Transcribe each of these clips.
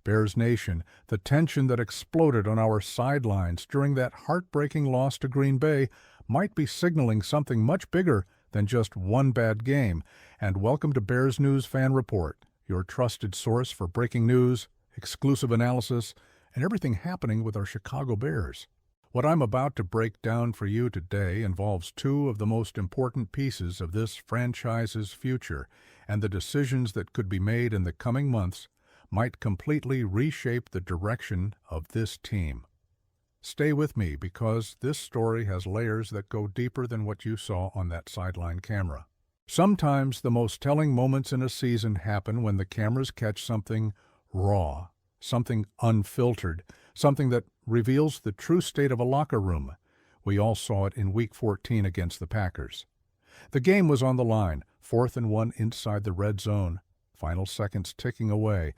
Bears Nation, the tension that exploded on our sidelines during that heartbreaking loss to Green Bay might be signaling something much bigger than just one bad game. And welcome to Bears News Fan Report, your trusted source for breaking news, exclusive analysis, and everything happening with our Chicago Bears. What I'm about to break down for you today involves two of the most important pieces of this franchise's future, and the decisions that could be made in the coming months might completely reshape the direction of this team. Stay with me because this story has layers that go deeper than what you saw on that sideline camera. Sometimes the most telling moments in a season happen when the cameras catch something raw, something unfiltered, something that reveals the true state of a locker room. We all saw it in Week 14 against the Packers. The game was on the line, 4th and 1 inside the red zone, final seconds ticking away,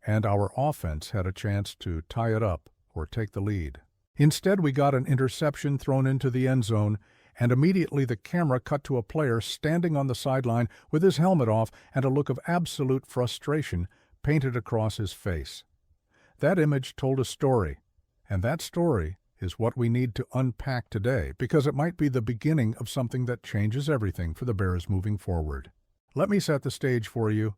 and our offense had a chance to tie it up or take the lead. Instead, we got an interception thrown into the end zone, and immediately the camera cut to a player standing on the sideline with his helmet off and a look of absolute frustration painted across his face. That image told a story, and that story is what we need to unpack today because it might be the beginning of something that changes everything for the Bears moving forward. Let me set the stage for you.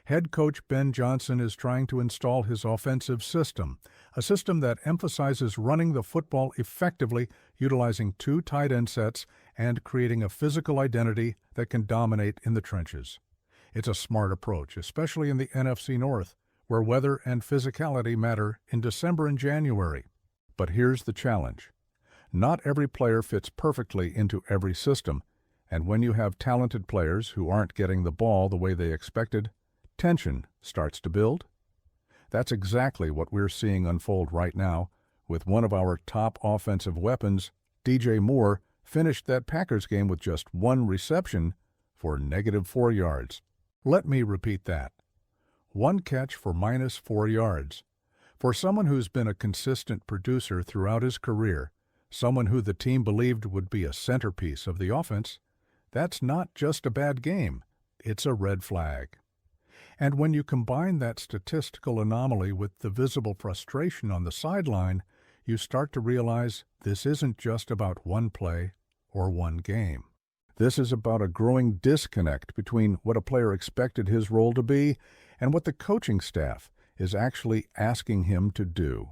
Head coach Ben Johnson is trying to install his offensive system, a system that emphasizes running the football effectively, utilizing two tight end sets, and creating a physical identity that can dominate in the trenches. It's a smart approach, especially in the NFC North, where weather and physicality matter in December and January. But here's the challenge. Not every player fits perfectly into every system, and when you have talented players who aren't getting the ball the way they expected, tension starts to build. That's exactly what we're seeing unfold right now, with one of our top offensive weapons, DJ Moore, finished that Packers game with just one reception for -4 yards. Let me repeat that. One catch for -4 yards. For someone who's been a consistent producer throughout his career, someone who the team believed would be a centerpiece of the offense, that's not just a bad game, it's a red flag. And when you combine that statistical anomaly with the visible frustration on the sideline, you start to realize this isn't just about one play or one game. This is about a growing disconnect between what a player expected his role to be and what the coaching staff is actually asking him to do.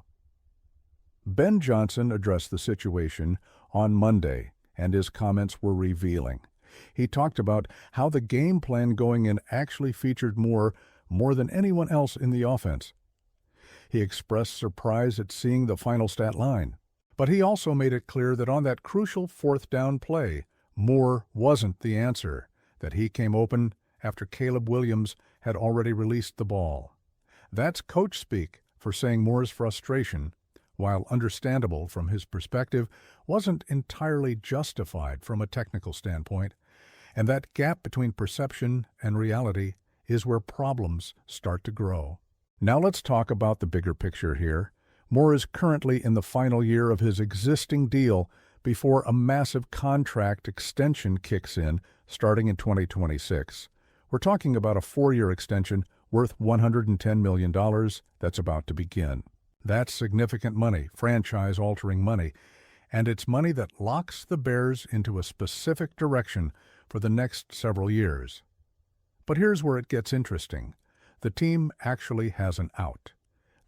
Ben Johnson addressed the situation on Monday, and his comments were revealing. He talked about how the game plan going in actually featured more than anyone else in the offense. He expressed surprise at seeing the final stat line, but he also made it clear that on that crucial 4th down play, Moore wasn't the answer, that he came open after Caleb Williams had already released the ball. That's coach speak for saying Moore's frustration, while understandable from his perspective, wasn't entirely justified from a technical standpoint, and that gap between perception and reality is where problems start to grow. Now let's talk about the bigger picture here. Moore is currently in the final year of his existing deal before a massive contract extension kicks in starting in 2026. We're talking about a 4-year extension worth $110 million that's about to begin. That's significant money, franchise-altering money, and it's money that locks the Bears into a specific direction for the next several years. But here's where it gets interesting. The team actually has an out.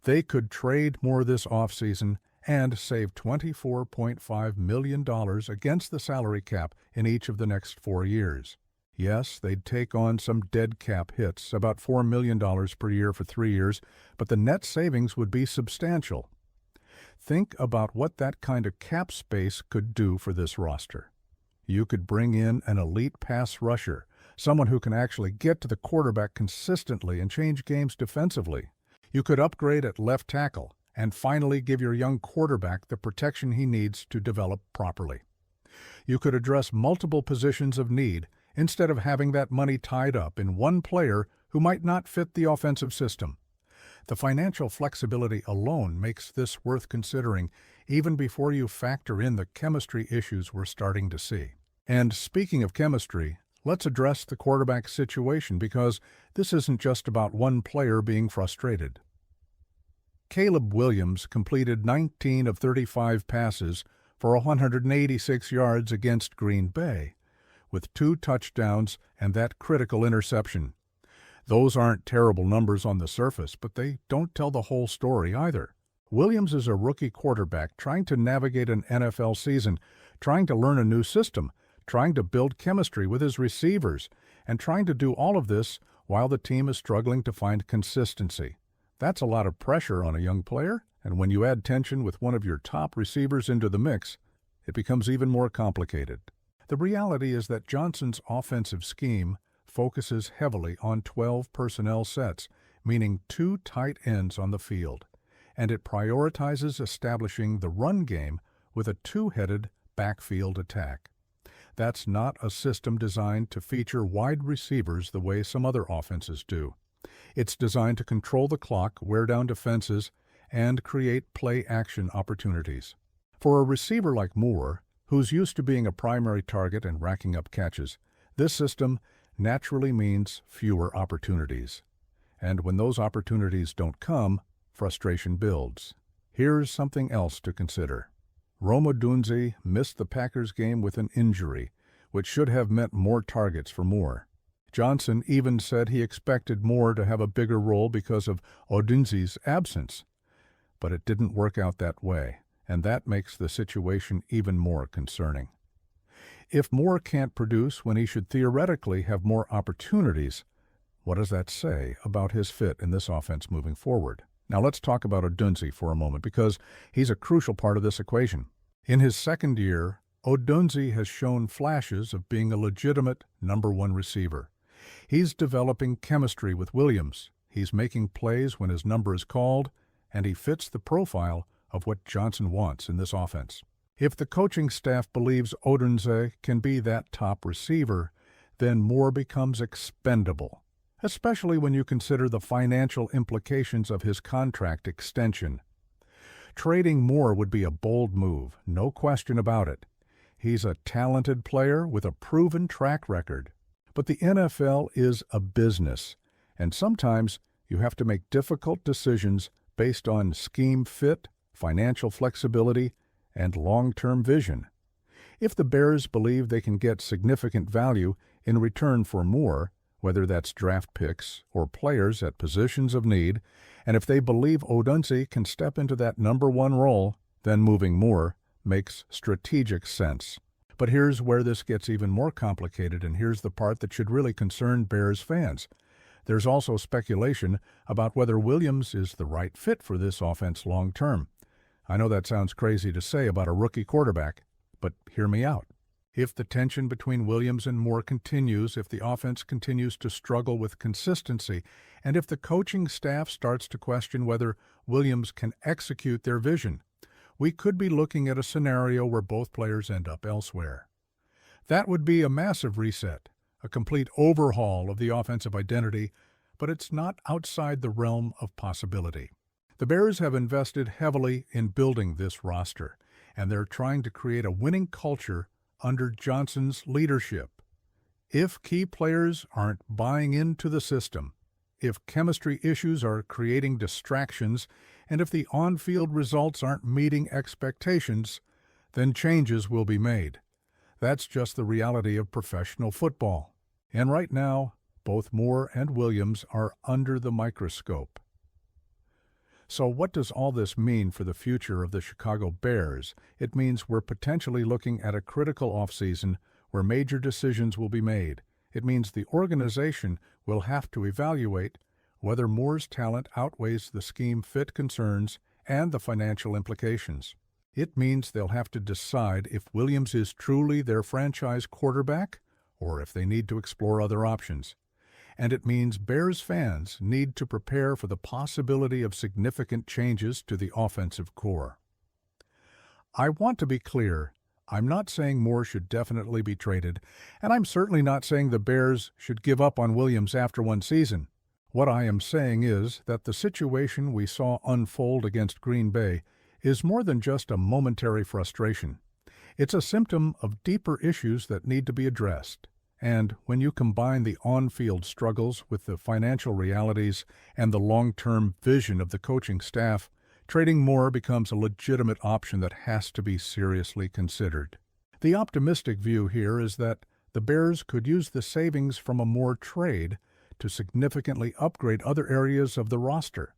They could trade Moore this offseason and save $24.5 million against the salary cap in each of the next 4 years. Yes, they'd take on some dead cap hits, about $4 million per year for 3 years, but the net savings would be substantial. Think about what that kind of cap space could do for this roster. You could bring in an elite pass rusher, someone who can actually get to the quarterback consistently and change games defensively. You could upgrade at left tackle and finally give your young quarterback the protection he needs to develop properly. You could address multiple positions of need instead of having that money tied up in one player who might not fit the offensive system. The financial flexibility alone makes this worth considering, even before you factor in the chemistry issues we're starting to see. And speaking of chemistry, let's address the quarterback situation because this isn't just about one player being frustrated. Caleb Williams completed 19 of 35 passes for 186 yards against Green Bay, with 2 touchdowns and that critical interception. Those aren't terrible numbers on the surface, but they don't tell the whole story either. Williams is a rookie quarterback trying to navigate an NFL season, trying to learn a new system, trying to build chemistry with his receivers, and trying to do all of this while the team is struggling to find consistency. That's a lot of pressure on a young player, and when you add tension with one of your top receivers into the mix, it becomes even more complicated. The reality is that Johnson's offensive scheme focuses heavily on 12 personnel sets, meaning 2 tight ends on the field, and it prioritizes establishing the run game with a 2-headed backfield attack. That's not a system designed to feature wide receivers the way some other offenses do. It's designed to control the clock, wear down defenses, and create play-action opportunities. For a receiver like Moore, who's used to being a primary target and racking up catches, this system naturally means fewer opportunities. And when those opportunities don't come, frustration builds. Here's something else to consider. Odunze missed the Packers game with an injury, which should have meant more targets for Moore. Johnson even said he expected Moore to have a bigger role because of Odunze's absence. But it didn't work out that way, and that makes the situation even more concerning. If Moore can't produce when he should theoretically have more opportunities, what does that say about his fit in this offense moving forward? Now let's talk about Odunze for a moment, because he's a crucial part of this equation. In his second year, Odunze has shown flashes of being a legitimate number 1 receiver. He's developing chemistry with Williams. He's making plays when his number is called, and he fits the profile of what Johnson wants in this offense. If the coaching staff believes Odunze can be that top receiver, then Moore becomes expendable, especially when you consider the financial implications of his contract extension. Trading Moore would be a bold move, no question about it. He's a talented player with a proven track record. But the NFL is a business, and sometimes you have to make difficult decisions based on scheme fit, financial flexibility, and long-term vision. If the Bears believe they can get significant value in return for Moore, whether that's draft picks or players at positions of need, and if they believe Odunze can step into that number 1 role, then moving Moore makes strategic sense. But here's where this gets even more complicated, and here's the part that should really concern Bears fans. There's also speculation about whether Williams is the right fit for this offense long term. I know that sounds crazy to say about a rookie quarterback, but hear me out. If the tension between Williams and Moore continues, if the offense continues to struggle with consistency, and if the coaching staff starts to question whether Williams can execute their vision, we could be looking at a scenario where both players end up elsewhere. That would be a massive reset, a complete overhaul of the offensive identity, but it's not outside the realm of possibility. The Bears have invested heavily in building this roster, and they're trying to create a winning culture under Johnson's leadership. If key players aren't buying into the system, if chemistry issues are creating distractions, and if the on-field results aren't meeting expectations, then changes will be made. That's just the reality of professional football. And right now, both Moore and Williams are under the microscope. So what does all this mean for the future of the Chicago Bears? It means we're potentially looking at a critical offseason where major decisions will be made. It means the organization will have to evaluate whether Moore's talent outweighs the scheme fit concerns and the financial implications. It means they'll have to decide if Williams is truly their franchise quarterback or if they need to explore other options. And it means Bears fans need to prepare for the possibility of significant changes to the offensive core. I want to be clear, I'm not saying Moore should definitely be traded, and I'm certainly not saying the Bears should give up on Williams after one season. What I am saying is that the situation we saw unfold against Green Bay is more than just a momentary frustration. It's a symptom of deeper issues that need to be addressed. And when you combine the on-field struggles with the financial realities and the long-term vision of the coaching staff, Trading more becomes a legitimate option that has to be seriously considered. The optimistic view here is that the Bears could use the savings from a more trade to significantly upgrade other areas of the roster,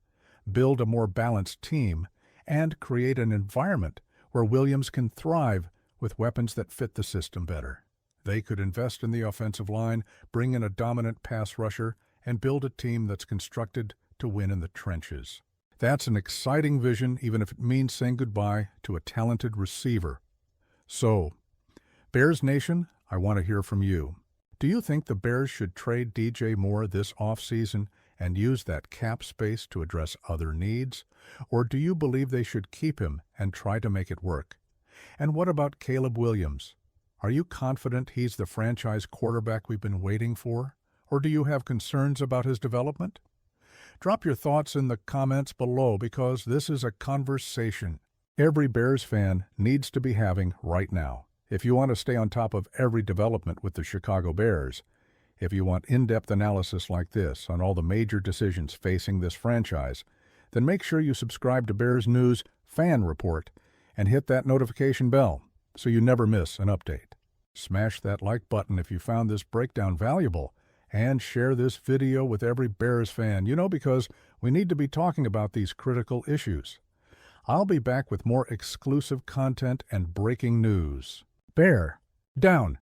build a more balanced team, and create an environment where Williams can thrive with weapons that fit the system better. They could invest in the offensive line, bring in a dominant pass rusher, and build a team that's constructed to win in the trenches. That's an exciting vision, even if it means saying goodbye to a talented receiver. So, Bears Nation, I want to hear from you. Do you think the Bears should trade DJ Moore this offseason and use that cap space to address other needs? Or do you believe they should keep him and try to make it work? And what about Caleb Williams? Are you confident he's the franchise quarterback we've been waiting for? Or do you have concerns about his development? Drop your thoughts in the comments below because this is a conversation every Bears fan needs to be having right now. If you want to stay on top of every development with the Chicago Bears, if you want in-depth analysis like this on all the major decisions facing this franchise, then make sure you subscribe to Bears News Fan Report and hit that notification bell so you never miss an update. Smash that like button if you found this breakdown valuable, and share this video with every Bears fan, because we need to be talking about these critical issues. I'll be back with more exclusive content and breaking news. Bear down.